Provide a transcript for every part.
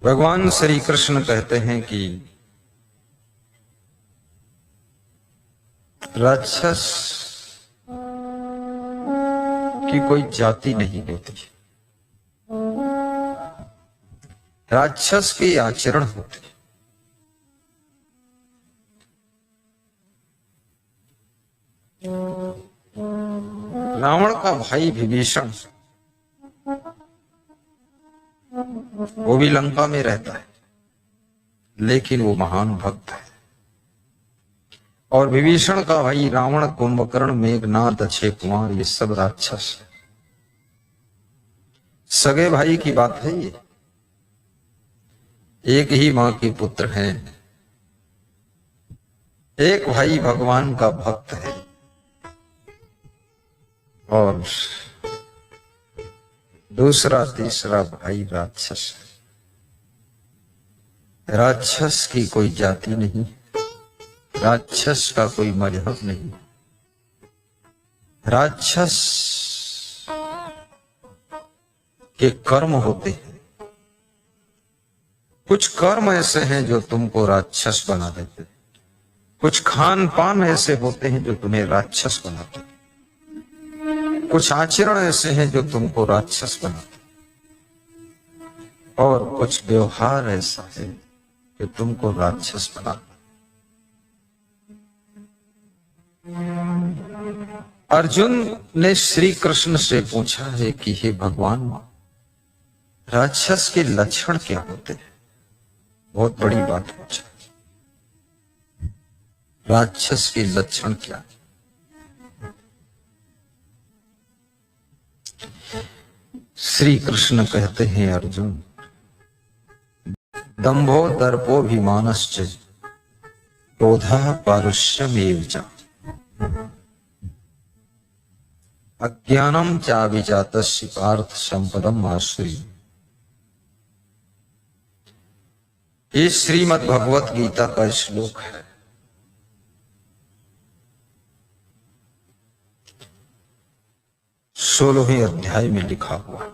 भगवान श्री कृष्ण कहते हैं कि राक्षस की कोई जाति नहीं होती, राक्षस के आचरण होते। रावण का भाई विभीषण वो भी लंका में रहता है, लेकिन वो महान भक्त है। और विभीषण का भाई रावण, कुंभकर्ण, मेघनाद, अक्षय कुमार, ये सब राक्षस है। सगे भाई की बात है ये, एक ही मां के पुत्र हैं। एक भाई भगवान का भक्त है और दूसरा तीसरा भाई राक्षस है। राक्षस की कोई जाति नहीं, राक्षस का कोई मजहब नहीं। राक्षस के कर्म होते हैं। कुछ कर्म ऐसे हैं जो तुमको राक्षस बना देते हैं, कुछ खान पान ऐसे होते हैं जो तुम्हें राक्षस बनाते हैं, कुछ आचरण ऐसे हैं जो तुमको राक्षस बनाते हैं, और कुछ व्यवहार ऐसा है कि तुमको राक्षस बनाता। अर्जुन ने श्री कृष्ण से पूछा है कि हे भगवान, राक्षस के लक्षण क्या होते हैं? बहुत बड़ी बात पूछा। राक्षस के लक्षण क्या? श्री कृष्ण कहते हैं, अर्जुन, दंभो दर्पोभिमानश्च क्रोधः पारुष्यमेव च अज्ञानम चाभिजातस्य पार्थ संपदम आश्रयम्। ये श्रीमद् भगवत गीता का श्लोक है। सोलहवें अध्याय में लिखा हुआ।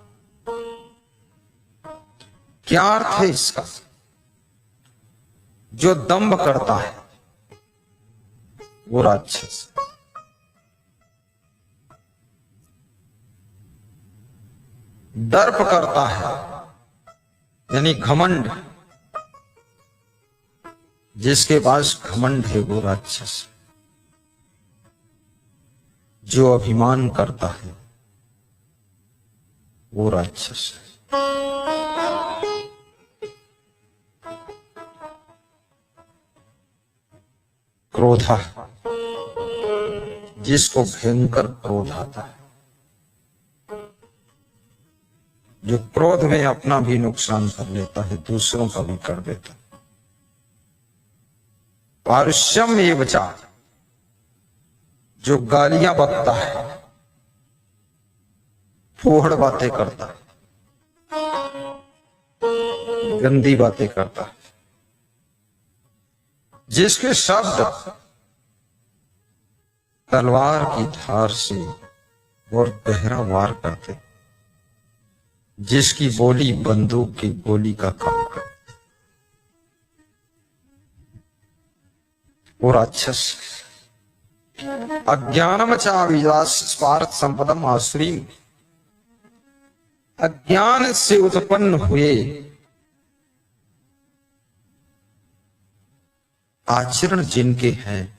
क्या अर्थ है इसका? जो दंभ करता है वो राक्षस, दर्प करता है यानी घमंड, जिसके पास घमंड है वो राक्षस। जो अभिमान करता है वो राक्षस है। क्रोधा, जिसको भयंकर क्रोध आता है, जो क्रोध में अपना भी नुकसान कर लेता है, दूसरों का भी कर देता है। पारुष्यम एव च, जो गालियां बकता है, फूहड़ बातें करता है, गंदी बातें करता है, जिसके शब्द तलवार की धार से और गहरा वार करते, जिसकी बोली बंदूक की गोली का काम करती, वो राक्षस। अज्ञानम चाभिजातस्य पार्थ संपदम आश्रयम्। अज्ञान से उत्पन्न हुए आचरण जिनके हैं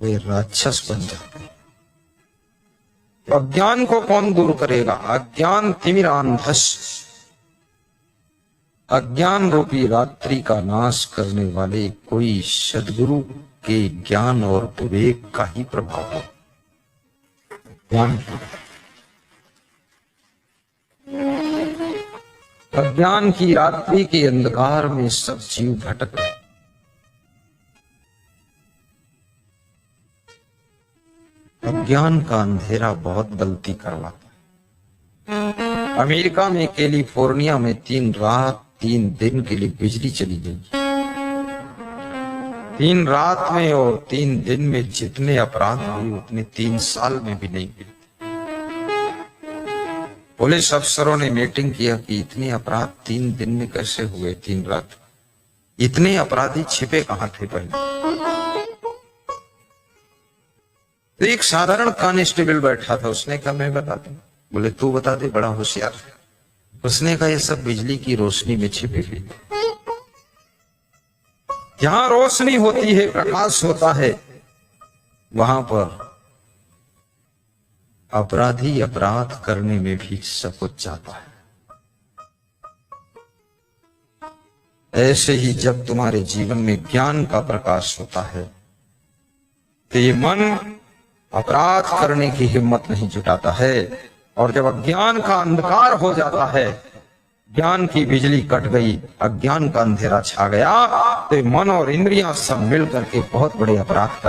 वे राक्षस बन जाते हैं। अज्ञान को कौन दूर करेगा? अज्ञान तिमिरांधस्य, अज्ञान रूपी रात्रि का नाश करने वाले कोई सद्गुरु के ज्ञान और विवेक का ही प्रभाव हो। ज्ञान, अज्ञान की रात्रि के अंधकार में सब जीव भटक रहे। अज्ञान का अंधेरा बहुत गलती करवाता है। अमेरिका में कैलिफोर्निया में 3 रात 3 दिन के लिए बिजली चली गई। 3 रात में और 3 दिन में जितने अपराध हुए उतने 3 साल में भी नहीं मिलते। पुलिस अफसरों ने मीटिंग किया कि इतने अपराध 3 दिन में कैसे हुए, 3 रात, इतने अपराधी छिपे कहां थे पहले। तो एक साधारण कांस्टेबल बैठा था, उसने कहा मैं बताता हूं। बोले तू बता दे, बड़ा होशियार है। उसने कहा ये सब बिजली की रोशनी में छिपे हुए, जहां रोशनी होती है, प्रकाश होता है, वहां पर अपराधी अपराध करने में भी सकुच जाता है। ऐसे ही जब तुम्हारे जीवन में ज्ञान का प्रकाश होता है तो ये मन अपराध करने की हिम्मत नहीं जुटाता है, और जब अज्ञान का अंधकार हो जाता है, ज्ञान की बिजली कट गई, अज्ञान का अंधेरा छा गया, तो मन और इंद्रियां सब मिलकर के बहुत बड़े अपराध